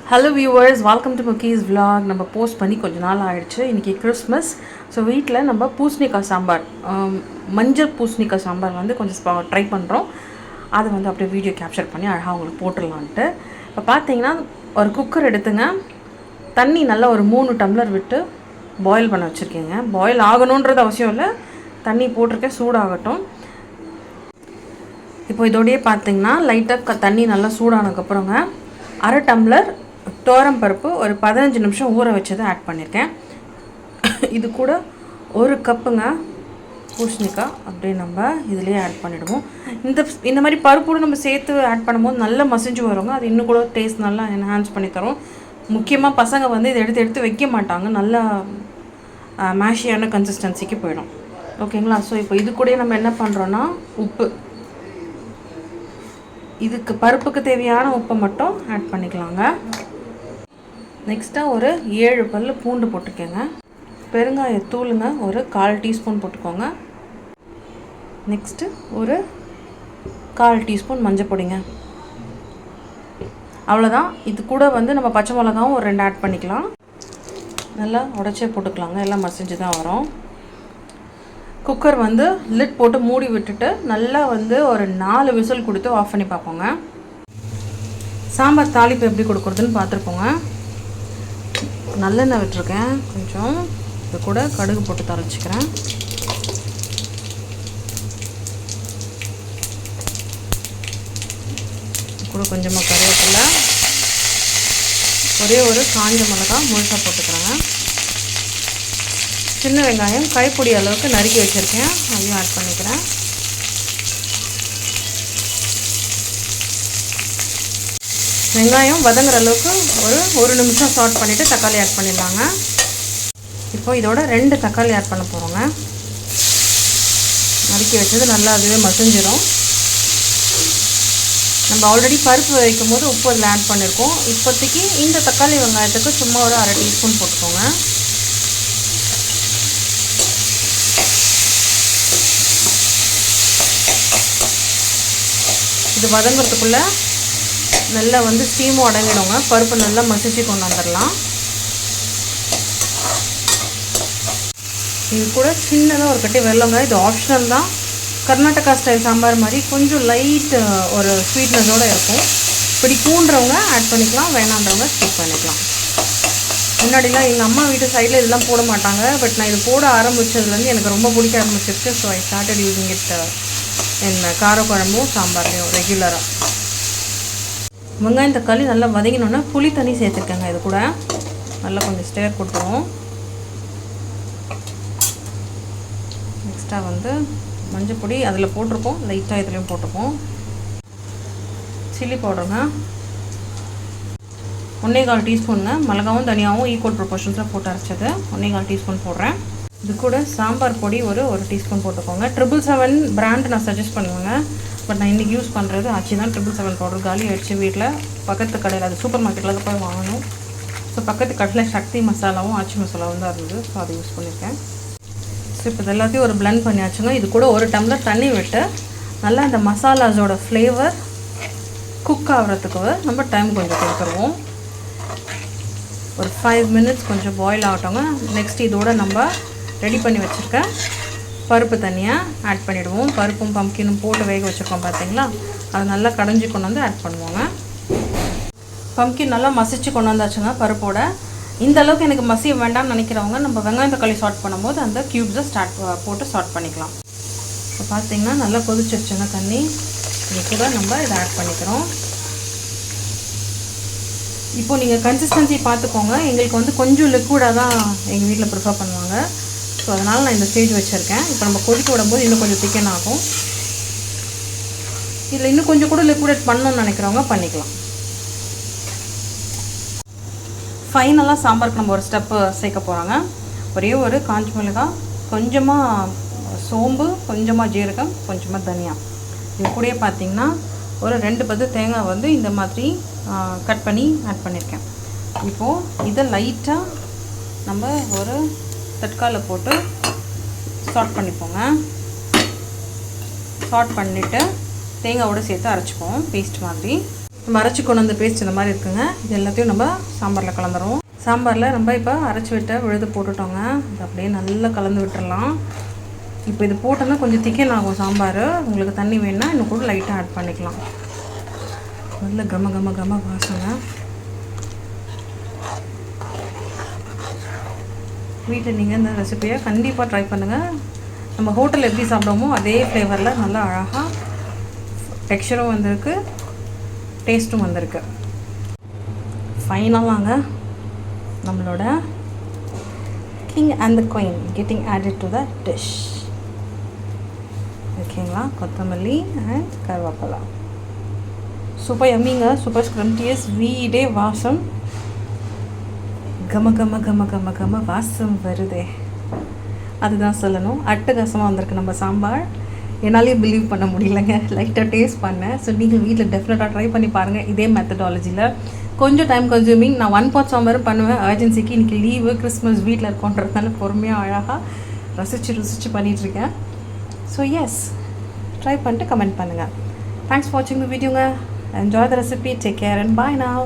Hello viewers, welcome to முக்கீஸ் vlog. நம்ம post பண்ணி கொஞ்ச நாள் ஆயிடுச்சு. இன்றைக்கி கிறிஸ்மஸ். ஸோ வீட்டில் நம்ம பூசணிக்காய் சாம்பார், மஞ்சள் பூசணிக்காய் சாம்பார் வந்து கொஞ்சம் ட்ரை பண்ணுறோம். அதை வந்து அப்படியே வீடியோ கேப்சர் பண்ணி அழகாக உங்களுக்கு போட்டுடலான்ட்டு. இப்போ பார்த்தீங்கன்னா ஒரு குக்கர் எடுத்துங்க. தண்ணி நல்லா ஒரு 3 டம்ளர் விட்டு பாயில் பண்ண வச்சுருக்கேங்க. பாயில் ஆகணுன்றது அவசியம் இல்லை, தண்ணி போட்டிருக்கேன், சூடாகட்டும். இப்போ இதோடையே பார்த்தீங்கன்னா லைட்டாக தண்ணி நல்லா சூடானதுக்கப்புறங்க 1/2 டம்ளர் தோரம் பருப்பு ஒரு 15 நிமிஷம் ஊற வச்சதை ஆட் பண்ணியிருக்கேன். இது கூட 1 கப்புங்க பூசணிக்காய் அப்படியே நம்ம இதிலே ஆட் பண்ணிவிடுவோம். இந்த மாதிரி பருப்போடு நம்ம சேர்த்து ஆட் பண்ணும்போது நல்லா மசிஞ்சு வருங்க. அது இன்னும் கூட டேஸ்ட் நல்லா என்ஹான்ஸ் பண்ணி தரும். முக்கியமாக பசங்க வந்து இதை எடுத்து வைக்க மாட்டாங்க, நல்லா மேஷியான கன்சிஸ்டன்சிக்கு போயிடும். ஓகேங்களா? ஸோ இப்போ இது கூட நம்ம என்ன பண்ணுறோன்னா உப்பு, இதுக்கு பருப்புக்கு தேவையான உப்பை மட்டும் ஆட் பண்ணிக்கலாங்க. நெக்ஸ்ட்டாக ஒரு 7 பல் பூண்டு போட்டுக்கோங்க. பெருங்காயத்தூளுங்க ஒரு 1/4 டீஸ்பூன் போட்டுக்கோங்க. நெக்ஸ்ட்டு ஒரு 1/4 டீஸ்பூன் மஞ்சள் பொடிங்க. அவ்வளோதான். இது கூட வந்து நம்ம பச்சை மிளகாவும் ஒரு 2 ஆட் பண்ணிக்கலாம். நல்லா உடச்சே போட்டுக்கலாங்க, எல்லாம் மசிஞ்சு தான் வரும். குக்கர் வந்து லிட் போட்டு மூடி விட்டுட்டு நல்லா வந்து ஒரு 4 விசில் கொடுத்து ஆஃப் பண்ணி பார்ப்போங்க. சாம்பார் தாளிப்பு எப்படி கொடுக்குறதுன்னு பார்த்துருப்போங்க. நல்லெண்ணெய் விட்டுருக்கேன் கொஞ்சம். இது கூட கடுகு போட்டு தாளிச்சிக்கிறேன். கூட கொஞ்சமாக கருவேப்பிலை, ஒரே ஒரு காஞ்ச மிளகாய் முழுசாக போட்டுக்கிறேங்க. சின்ன வெங்காயம் கைப்பொடி அளவுக்கு நறுக்கி வச்சுருக்கேன், அதையும் ஆட் பண்ணிக்கிறேன். வெங்காயம் வதங்குற அளவுக்கு ஒரு நிமிஷம் சாட் பண்ணிவிட்டு தக்காளி ஆட் பண்ணிடலாங்க. இப்போ இதோட 2 தக்காளி ஆட் பண்ண போகிறோங்க. நறுக்கி வச்சது நல்லா அதுவே மசிஞ்சிடும். நம்ம ஆல்ரெடி பருப்பு வைக்கும் போது உப்பு அதில் ஆட் பண்ணியிருக்கோம். இப்போதைக்கு இந்த தக்காளி வெங்காயத்துக்கு சும்மா ஒரு 1/2 டீஸ்பூன் போட்டுக்கோங்க. இது வதங்கிறதுக்குள்ளே நல்லா வந்து ஸ்டீமும் அடங்கிடுங்க. பருப்பு நல்லா மசிச்சு கொண்டு வந்துடலாம். இது கூட சின்னதாக ஒரு கட்டி வெல்லங்க, இது ஆப்ஷனல் தான். கர்நாடகா ஸ்டைல் சாம்பார் மாதிரி கொஞ்சம் லைட் ஒரு ஸ்வீட்னஸோடு இருக்கும். பிடிக்குன்றவங்க ஆட் பண்ணிக்கலாம், வேணான்றவங்க ஸ்கிப் பண்ணிக்கலாம். முன்னாடிலாம் எங்கள் அம்மா வீட்டு சைடில் இதெல்லாம் போட மாட்டாங்க. பட் நான் இது போட ஆரம்பித்ததுலேருந்து எனக்கு ரொம்ப பிடிக்க ஆரம்பிச்சிருக்கு. So I started using it என்ன காரக்குழம்பும் சாம்பார்லையும் ரெகுலராக. வெங்காயம் தக்காளி நல்லா வதங்கினோன்னா புளி தண்ணி சேர்த்துருக்கேங்க. இது கூட நல்லா கொஞ்சம் ஸ்டேர் கொடுத்துருவோம். நெக்ஸ்ட்டாக வந்து மஞ்சள் பொடி அதில் போட்டிருக்கோம், லைட்டாக இதுலேயும் போட்டிருக்கோம். சில்லி பவுடருங்க 1/4 டீஸ்பூனுங்க. மிளகாவும் தனியாகவும் ஈக்குவல் ப்ரொபோர்ஷன்ஸில் போட்டு அரைச்சது 1/4 டீஸ்பூன் போடுறேன். இது கூட சாம்பார் பொடி ஒரு 1 டீஸ்பூன் போட்டுக்கோங்க. 777 பிராண்ட் நான் சஜஸ்ட் பண்ணுவேங்க. பட் நான் இன்றைக்கி யூஸ் பண்ணுறது ஆச்சி தான். 777 பவுடர் காலி ஆகிடுச்சு வீட்டில். பக்கத்து கடையில், அது சூப்பர் மார்க்கெட்டில் தான் போய் வாங்கணும். ஸோ பக்கத்து கடையில் சக்தி மசாலாவும் ஆச்சி மசாலாவும் தான் இருந்தது. ஸோ அதை யூஸ் பண்ணியிருக்கேன். ஸோ இப்போ இது எல்லாத்தையும் ஒரு பிளெண்ட் பண்ணியாச்சுங்க. இது கூட 1 டம்ளர் தண்ணி விட்டு நல்லா இந்த மசாலாஸோட ஃப்ளேவர் குக் ஆகிறதுக்கு நம்ம டைம் கொஞ்சம் கொடுத்துருவோம். ஒரு 5 மினிட்ஸ் கொஞ்சம் பாயில் ஆகட்டோங்க. நெக்ஸ்ட் இதோட நம்ம ரெடி பண்ணி வச்சுருக்கேன் பருப்பு தனியாக ஆட் பண்ணிவிடுவோம். பருப்பும் பம்கினும் போட்டு வேக வச்சுருக்கோம் பார்த்தீங்களா, அதை நல்லா கடைஞ்சி கொண்டு வந்து ஆட் பண்ணுவோங்க. பம்கின் நல்லா மசிச்சு கொண்டு வந்தாச்சுங்க பருப்போட. இந்த அளவுக்கு எனக்கு மசிய வேண்டாம்னு நினைக்கிறவங்க நம்ம வெங்காயம் தக்காளி சாட் பண்ணும்போது அந்த க்யூப்ஸை போட்டு சாட் பண்ணிக்கலாம். இப்போ பார்த்தீங்கன்னா நல்லா கொதிச்சிருச்சுங்க தண்ணி. இது கூட நம்ம இதை ஆட் பண்ணிக்கிறோம். இப்போது நீங்கள் கன்சிஸ்டன்சி பார்த்துக்கோங்க. எங்களுக்கு வந்து கொஞ்சம் லிக்விடாக தான் எங்கள் வீட்டில் ப்ரிஃபர் பண்ணுவாங்க. ஸோ அதனால் நான் இந்த ஸ்டேஜ் வச்சுருக்கேன். இப்போ நம்ம கொதிக்க விடும்போது இன்னும் கொஞ்சம் திக்கன் ஆகும். இதில் இன்னும் கொஞ்சம் கூட லிக்விடேட் பண்ணணும்னு நினைக்கிறவங்க பண்ணிக்கலாம். ஃபைனலாக சாம்பாருக்கு நம்ம ஒரு ஸ்டெப்பு சேர்க்க போகிறாங்க. ஒரே ஒரு காஞ்ச மிளகாய், கொஞ்சமாக சோம்பு, கொஞ்சமாக ஜீரகம், கொஞ்சமாக தனியா. இது கூடயே பார்த்திங்கன்னா ஒரு 2 பத்து தேங்காய் வந்து இந்த மாதிரி கட் பண்ணி ஆட் பண்ணியிருக்கேன். இப்போது இதை லைட்டாக நம்ம ஒரு தட்காவில் போட்டு சாட் பண்ணிப்போங்க. சாட் பண்ணிவிட்டு தேங்காவோடு சேர்த்து அரைச்சிப்போம் பேஸ்ட் மாதிரி. நம்ம அரைச்சி கொண்டு வந்த பேஸ்ட் இந்த மாதிரி இருக்குங்க. இது எல்லாத்தையும் நம்ம சாம்பாரில் கலந்துருவோம். சாம்பாரில் நம்ம இப்போ அரைச்சி விட்ட விழுது போட்டுட்டோங்க. இது அப்படியே நல்லா கலந்து விட்டுடலாம். இப்போ இது போட்டோன்னா கொஞ்சம் திக்கன் ஆகும் சாம்பார். உங்களுக்கு தண்ணி வேணுன்னா இன்னும் கூட லைட்டாக ஆட் பண்ணிக்கலாம். நல்ல கம கம கம வாசனை. வீட்டில் நீங்கள் இந்த ரெசிபியை கண்டிப்பாக ட்ரை பண்ணுங்கள். நம்ம ஹோட்டலில் எப்படி சாப்பிடுவோமோ அதே ஃப்ளேவரில் நல்லா அழகாக டெக்ஸ்சரும் வந்திருக்கு, டேஸ்ட்டும் வந்திருக்கு. ஃபைனலாங்க நம்மளோட king and the queen getting added to the dish. ஓகேங்களா, கொத்தமல்லி அண்ட் கருவேப்பிலை. சூப்பர் யம்மிங்க, சூப்பர் ஸ்க்ரம்டியஸ். வீடே வாசம், கம கம கம கம கம வாசம் வருதே, அதுதான் சொல்லணும். அட்டகாசமாக வந்திருக்கு நம்ம சாம்பார். என்னாலேயே பிலீவ் பண்ண முடியலைங்க. லைட்டாக டேஸ்ட் பண்ணேன். ஸோ நீங்கள் வீட்டில் டெஃபினட்டாக ட்ரை பண்ணி பாருங்கள் இதே மெத்தடாலஜியில். கொஞ்சம் டைம் கன்சூமிங். நான் 1 pot சாம்பாரும் பண்ணுவேன் அர்ஜென்சிக்கு. இன்றைக்கி லீவு, கிறிஸ்மஸ், வீட்டில் இருக்கோன்றதுனால பொறுமையாக அழகாக ரசித்து பண்ணிகிட்ருக்கேன். ஸோ எஸ், ட்ரை பண்ணிட்டு கமெண்ட் பண்ணுங்கள். தேங்க்ஸ் ஃபார் வாட்சிங் த வீடியோங்க. Enjoy the recipe. Take care and bye now.